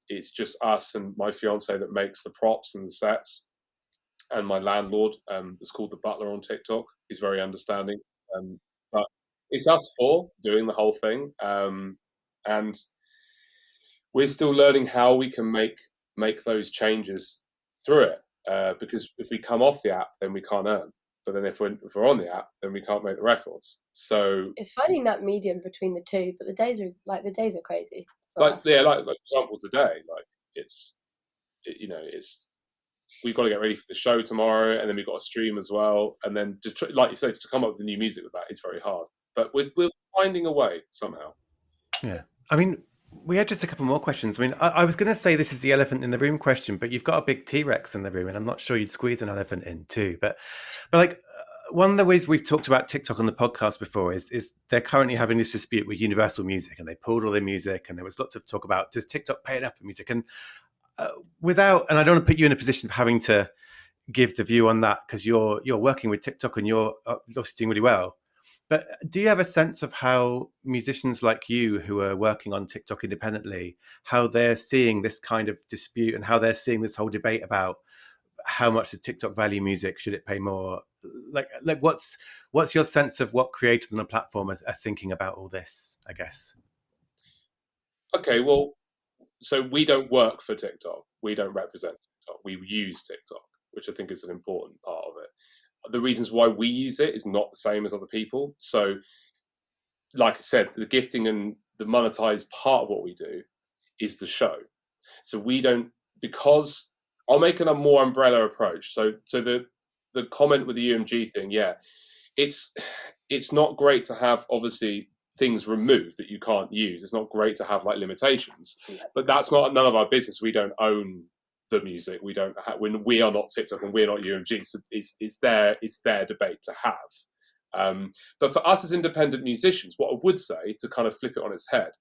it's just us and my fiance that makes the props and the sets, and my landlord, that's called the Butler on TikTok. He's very understanding, but it's us four doing the whole thing, and we're still learning how we can make those changes through it. Because if we come off the app, then we can't earn. But then if we're on the app, then we can't make the records. So it's finding that medium between the two. But the days are crazy. Like for example, today, like it's we've got to get ready for the show tomorrow, and then we've got to stream as well, and then like you say, to come up with the new music with that is very hard. But we're finding a way somehow. Yeah, I mean, we had just a couple more questions. I mean, I was going to say this is the elephant in the room question, but you've got a big T-Rex in the room, and I'm not sure you'd squeeze an elephant in too. But like, one of the ways we've talked about TikTok on the podcast before is they're currently having this dispute with Universal Music, and they pulled all their music, and there was lots of talk about, does TikTok pay enough for music? And and I don't want to put you in a position of having to give the view on that, because you're working with TikTok and you're obviously doing really well. But do you have a sense of how musicians like you who are working on TikTok independently, how they're seeing this kind of dispute and how they're seeing this whole debate about how much does TikTok value music? Should it pay more? Like what's your sense of what creators on the platform are thinking about all this, I guess? Okay, well, so we don't work for TikTok. We don't represent TikTok. We use TikTok, which I think is an important part of it. The reasons why we use it is not the same as other people. So, like I said, the gifting and the monetized part of what we do is the show. So we don't, because I'll make a more umbrella approach. So the comment with the UMG thing, yeah, it's not great to have obviously things removed that you can't use. It's not great to have like limitations, but that's none of our business. We don't own the music. We don't when we are not TikTok and we're not UMG. So it's their debate to have. But for us as independent musicians, what I would say, to kind of flip it on its head,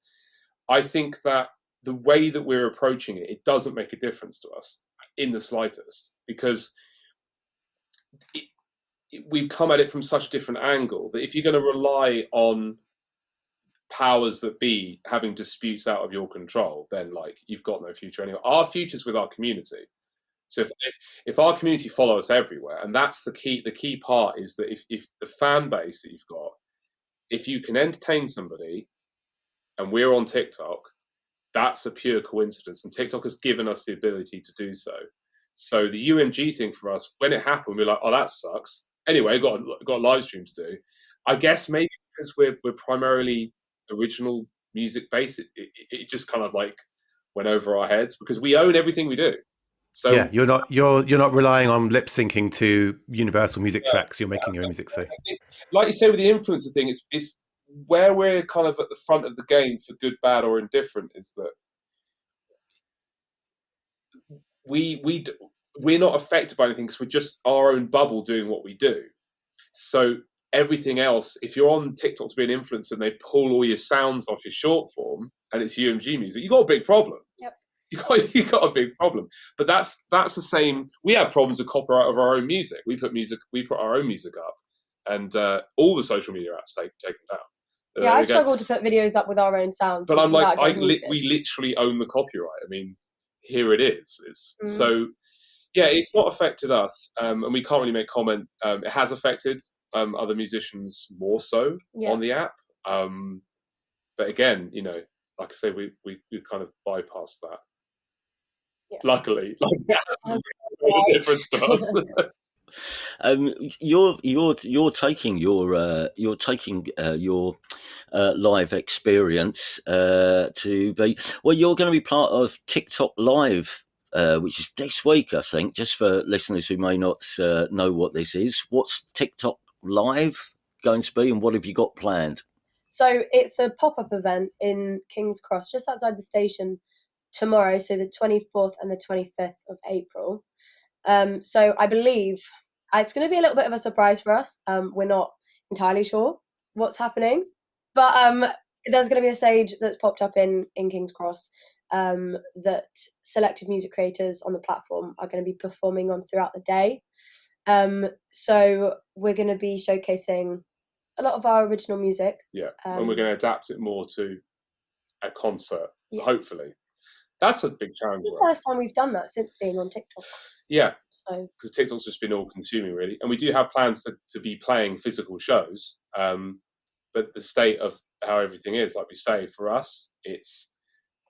I think that the way that we're approaching it doesn't make a difference to us in the slightest, because we've come at it from such a different angle that if you're going to rely on powers that be having disputes out of your control, then like you've got no future anyway. Our future's with our community. So if our community follow us everywhere, and that's the key part is that if the fan base that you've got, if you can entertain somebody and we're on TikTok, that's a pure coincidence. And TikTok has given us the ability to do so. So the UMG thing for us, when it happened, we were like, oh, that sucks. Anyway, got a live stream to do. I guess maybe because we're primarily original music based, it just kind of like went over our heads because we own everything we do. So yeah, you're not relying on lip syncing to universal music tracks. You're making your own music. So, I think, like you say with the influencer thing, it's where we're kind of at the front of the game for good, bad, or indifferent. Is that we're not affected by anything because we're just our own bubble doing what we do. So everything else, if you're on TikTok to be an influencer and they pull all your sounds off your short form and it's UMG music, you got a big problem. Yep. You got a big problem. But that's the same. We have problems with copyright of our own music. We put our own music up, and all the social media apps take them down. Yeah, I struggle to put videos up with our own sounds. But I'm like, we literally own the copyright. I mean, here it is. So, yeah, it's not affected us, and we can't really make comment. It has affected other musicians more so on the app. But again, you know, like I say, we kind of bypassed that. Yeah. Luckily, that's a difference to us. You're taking your live experience to be you're going to be part of TikTok Live, which is this week, I think. Just for listeners who may not know what this is, what's TikTok Live going to be, and what have you got planned? So it's a pop-up event in King's Cross, just outside the station, tomorrow, so the 24th and the 25th of April. So I believe it's going to be a little bit of a surprise for us. We're not entirely sure what's happening, but there's going to be a stage that's popped up in King's Cross that selected music creators on the platform are going to be performing on throughout the day. So we're going to be showcasing a lot of our original music. Yeah, and we're going to adapt it more to a concert, hopefully. That's a big challenge. It's the first time we've done that since being on TikTok. Yeah, because TikTok's just been all-consuming, really. And we do have plans to be playing physical shows, but the state of how everything is, like we say, for us,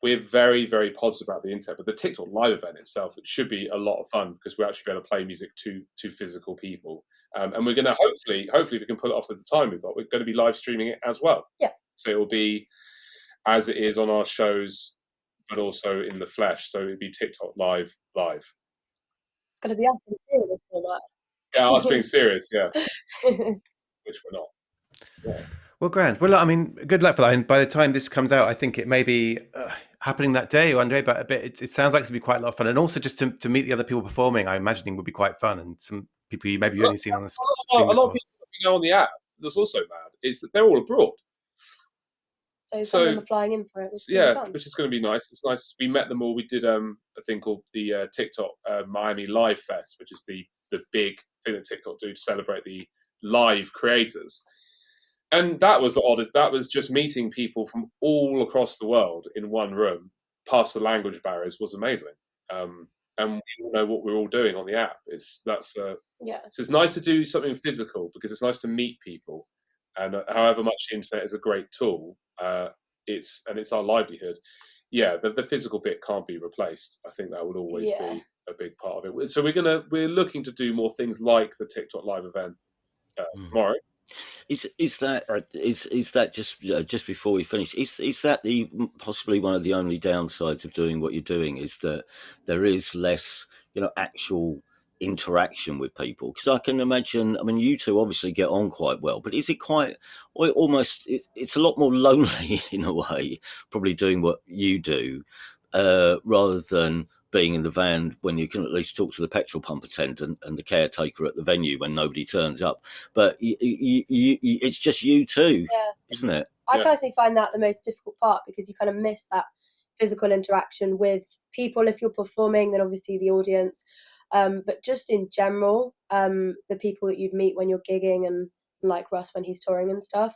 we're very, very positive about the internet. But the TikTok Live event itself, it should be a lot of fun because we're actually able to play music to physical people. And we're going to hopefully, if we can pull it off with the time we've got, we're going to be live streaming it as well. Yeah. So it will be as it is on our shows, but also in the flesh. So it'll be TikTok Live. It's going to be us in serious format. Yeah, us being serious, yeah. Which we're not. Yeah. Well, grand. Well, I mean, good luck for that. And by the time this comes out, I think it may be happening that day or Andre, but it sounds like it's going to be quite a lot of fun. And also just to meet the other people performing, I'm imagining would be quite fun. And some people you've only seen on the screen before. A lot of people we know on the app that's also mad is that they're all abroad. So some of them are flying in for it. Which is going to be nice. It's nice. We met them all. We did a thing called the TikTok Miami Live Fest, which is the big thing that TikTok do to celebrate the live creators. And that was the oddest. That was just meeting people from all across the world in one room, past the language barriers, was amazing. And we all know what we're all doing on the app. So it's nice to do something physical because it's nice to meet people. And however much the internet is a great tool, it's our livelihood. Yeah, the physical bit can't be replaced. I think that would always be a big part of it. So we're looking to do more things like the TikTok Live event tomorrow. Is that just before we finish? Is that possibly one of the only downsides of doing what you're doing? Is that there is less, actual interaction with people? Because I can imagine. I mean, you two obviously get on quite well, but is it quite almost? It's a lot more lonely in a way, probably doing what you do, rather than being in the van when you can at least talk to the petrol pump attendant and the caretaker at the venue when nobody turns up. But it's just you two, isn't it? I personally find that the most difficult part because you kind of miss that physical interaction with people if you're performing, then obviously the audience. But just in general, the people that you'd meet when you're gigging and like Russ when he's touring and stuff,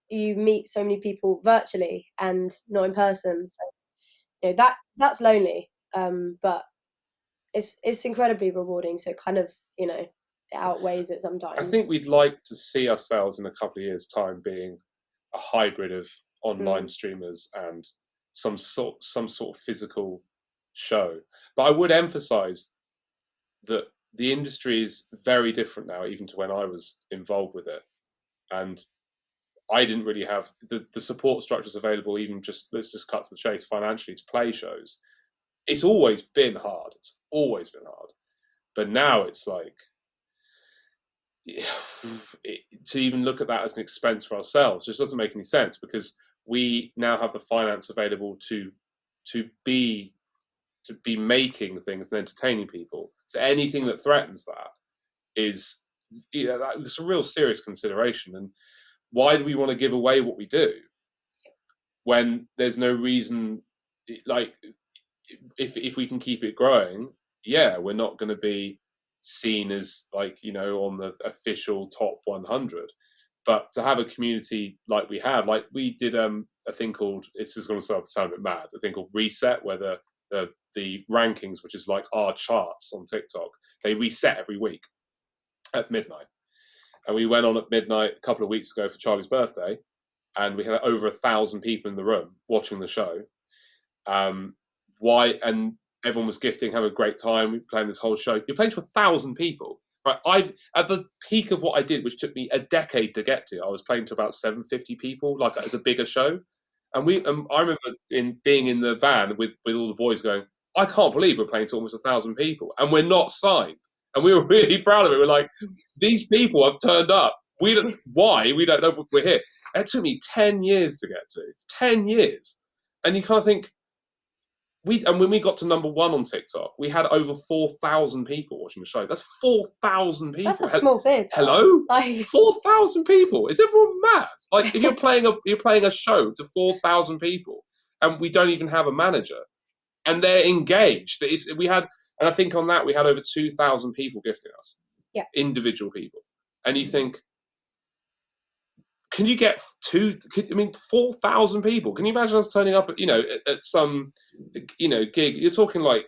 you meet so many people virtually and not in person. So that's lonely. But it's incredibly rewarding. So it kind of, it outweighs it sometimes. I think we'd like to see ourselves in a couple of years' time being a hybrid of online streamers and some sort of physical show. But I would emphasize that the industry is very different now, even to when I was involved with it. And I didn't really have the support structures available, even just, let's just cut to the chase, financially, to play shows. It's always been hard. It's always been hard. But now it's like, to even look at that as an expense for ourselves just doesn't make any sense, because we now have the finance available to be making things and entertaining people. So anything that threatens that is, that's a real serious consideration. And why do we want to give away what we do when there's no reason? Like, if we can keep it growing, we're not going to be seen as, like, on the official top 100. But to have a community like we have, like we did a thing called, this is going to sound a bit mad, a thing called Reset, where the rankings, which is like our charts on TikTok, they reset every week at midnight. And we went on at midnight a couple of weeks ago for Charlie's birthday, and we had over 1,000 people in the room watching the show. And everyone was gifting, having a great time. We were playing this whole show. You're playing to 1,000 people. Right, at the peak of what I did, which took me a decade to get to, I was playing to about 750 people, like as a bigger show. And I remember being in the van with all the boys going, I can't believe we're playing to almost 1,000 people, and we're not signed. And we were really proud of it. We're like, these people have turned up. Why? We don't know, but we're here. It took me 10 years to get to. 10 years. And you kind of think, when we got to number 1 on TikTok, we had over 4,000 people watching the show. That's 4,000 people. That's a small theatre. Hello? 4,000 people. Is everyone mad? Like, if you're playing a show to 4,000 people, and we don't even have a manager, and they're engaged. And I think on that we had over 2,000 people gifting us. Yeah. Individual people. And you think, can you get 4,000 people? Can you imagine us turning up at some, gig? You're talking like,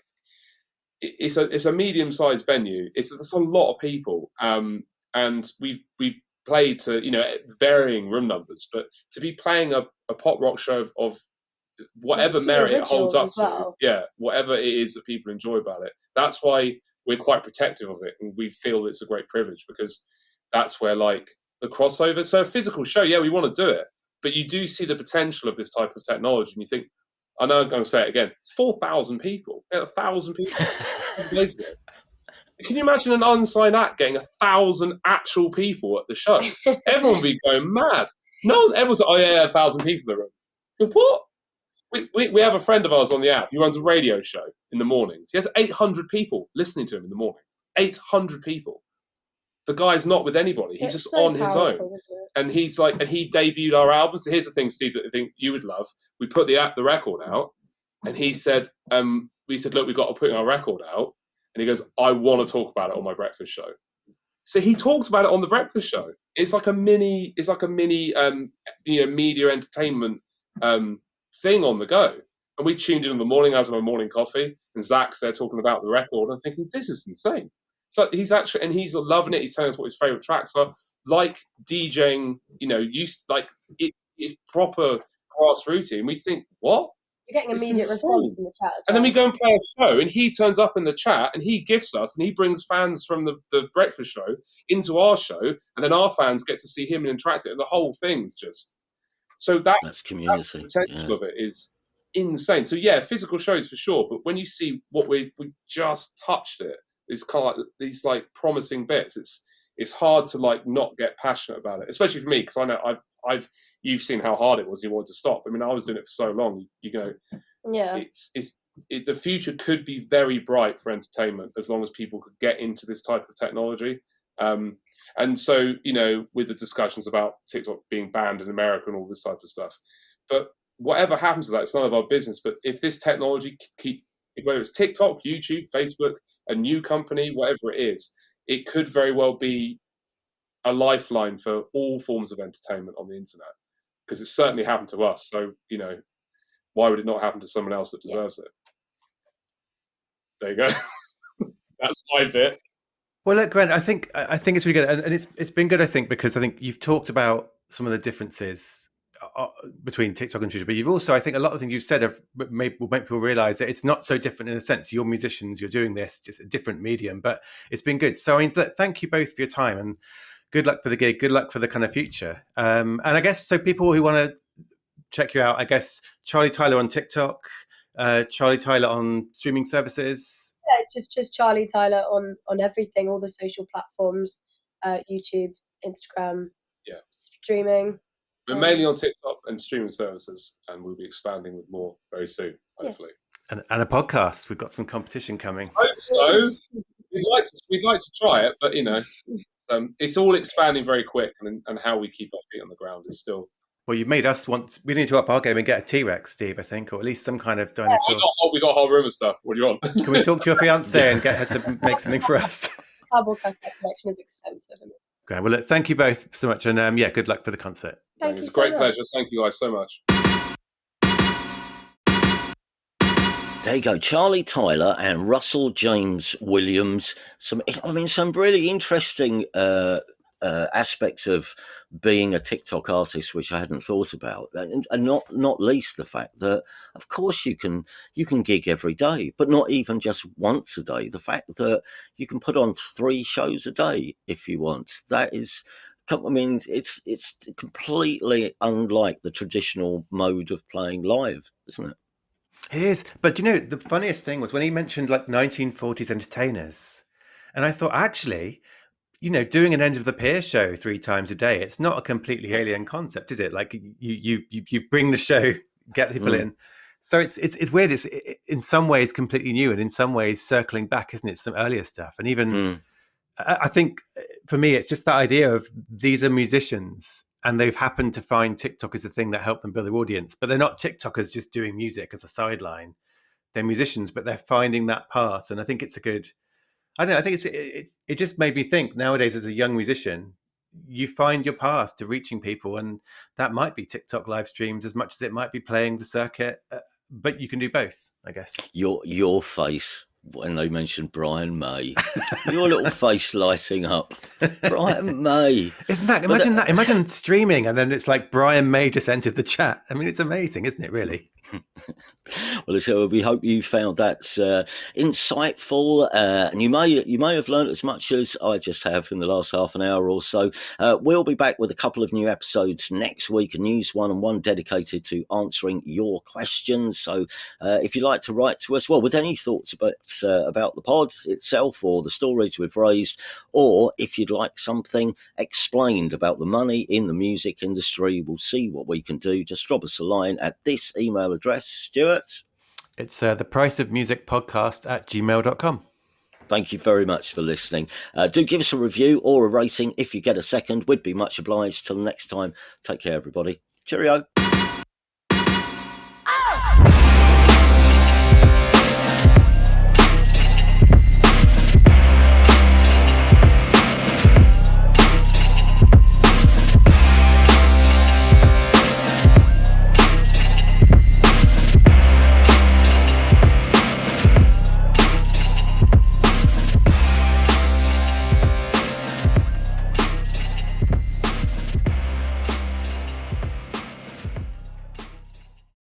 it's a medium-sized venue. It's a lot of people. And we've played to, varying room numbers, but to be playing a pop rock show of whatever merit it holds up to, whatever it is that people enjoy about it. That's why we're quite protective of it, and we feel it's a great privilege, because that's where, like, the crossover. So a physical show, we want to do it, but you do see the potential of this type of technology, and you think, I know I'm going to say it again, it's 4,000 people. 1,000 people. Can you imagine an unsigned act getting 1,000 actual people at the show? Everyone would be going mad. No, everyone's like, 1,000 people in the room. But what? We have a friend of ours on the app. He runs a radio show in the mornings. He has 800 people listening to him in the morning. 800 people. The guy's not with anybody. He's just on his own. And he's like, and he debuted our album. So here's the thing, Steve, that I think you would love. We put the record out, and he said, we said, look, we've got to put our record out. And he goes, I want to talk about it on my breakfast show. So he talked about it on the breakfast show. It's like a mini, media entertainment thing on the go. And we tuned in the morning as of a morning coffee, and Zach's there talking about the record. I'm thinking, this is insane. So he's loving it. He's telling us what his favorite tracks are. Like DJing, it's proper grassroots. And we think, what? You're getting immediate response in the chat as well. And then we go and play a show, and he turns up in the chat, and he gifts us, and he brings fans from the breakfast show into our show, and then our fans get to see him and interact it. And the whole thing's just so that's community. That potential of it is insane. So physical shows for sure, but when you see what we just touched it, it's kind of like these like promising bits. It's hard to like not get passionate about it, especially for me, because I know you've seen how hard it was. You wanted to stop. I mean, I was doing it for so long. The future could be very bright for entertainment as long as people could get into this type of technology. And so, with the discussions about TikTok being banned in America and all this type of stuff, but whatever happens to that, it's none of our business. But if this technology whether it's TikTok, YouTube, Facebook, a new company, whatever it is, it could very well be a lifeline for all forms of entertainment on the internet, because it certainly happened to us. So, why would it not happen to someone else that deserves it? There you go. That's my bit. Well, look, Grant, I think it's really good, and it's been good, I think, because I think you've talked about some of the differences between TikTok and Twitter, but you've also, I think, a lot of things you've said will make people realize that it's not so different in a sense. You're musicians, you're doing this, just a different medium, but it's been good. So, I mean, thank you both for your time, and good luck for the gig. Good luck for the kind of future. And I guess, so people who want to check you out, I guess, Charlie Tyler on TikTok, Charlie Tyler on streaming services. Yeah, just Charlie Tyler on everything, all the social platforms, YouTube, Instagram, streaming. We're mainly on TikTok and streaming services, and we'll be expanding with more very soon, hopefully. Yes. And a podcast. We've got some competition coming. I hope so. We'd like to try it, but it's all expanding very quick, and how we keep our feet on the ground is still. Well, you've made us we need to up our game and get a T-Rex, Steve, I think, or at least some kind of dinosaur. We got a whole room of stuff. What do you want? Can we talk to your fiancée and get her to make something for us? Cardboard cutout collection is extensive. Great. Well, look, thank you both so much, and good luck for the concert. Thank you. It's a great pleasure. Thank you guys so much. There you go, Charlie Tyler and Russell James Williams. Some really interesting aspects of being a TikTok artist, which I hadn't thought about, and not least the fact that, of course, you can gig every day, but not even just once a day. The fact that you can put on 3 shows a day if you want, that is. I mean, it's completely unlike the traditional mode of playing live, isn't it? It is. But the funniest thing was when he mentioned like 1940s entertainers, and I thought, actually, doing an end of the pier show 3 times a day, it's not a completely alien concept, is it? Like you bring the show, get people in. So it's weird. It's in some ways completely new, and in some ways circling back, isn't it? Some earlier stuff, and even. I think for me, it's just that idea of these are musicians and they've happened to find TikTok as the thing that helped them build their audience, but they're not TikTokers just doing music as a sideline. They're musicians, but they're finding that path. And I think it's I think it just made me think nowadays as a young musician, you find your path to reaching people, and that might be TikTok live streams as much as it might be playing the circuit, but you can do both, I guess. Your face when they mentioned Brian May, your little face lighting up. Brian May. Isn't that, imagine streaming and then it's like Brian May just entered the chat. I mean, it's amazing, isn't it, really? Well, so we hope you found that insightful, and you may have learned as much as I just have in the last half an hour or so. We'll be back with a couple of new episodes next week, a news one and one dedicated to answering your questions. So if you'd like to write to us, with any thoughts about the pod itself or the stories we've raised, or if you'd like something explained about the money in the music industry, we'll see what we can do. Just drop us a line at this email address, Stuart. It's thepriceofmusicpodcast @gmail.com. Thank you very much for listening. Do give us a review or a rating if you get a second. We'd be much obliged. Till next time, take care, everybody. Cheerio.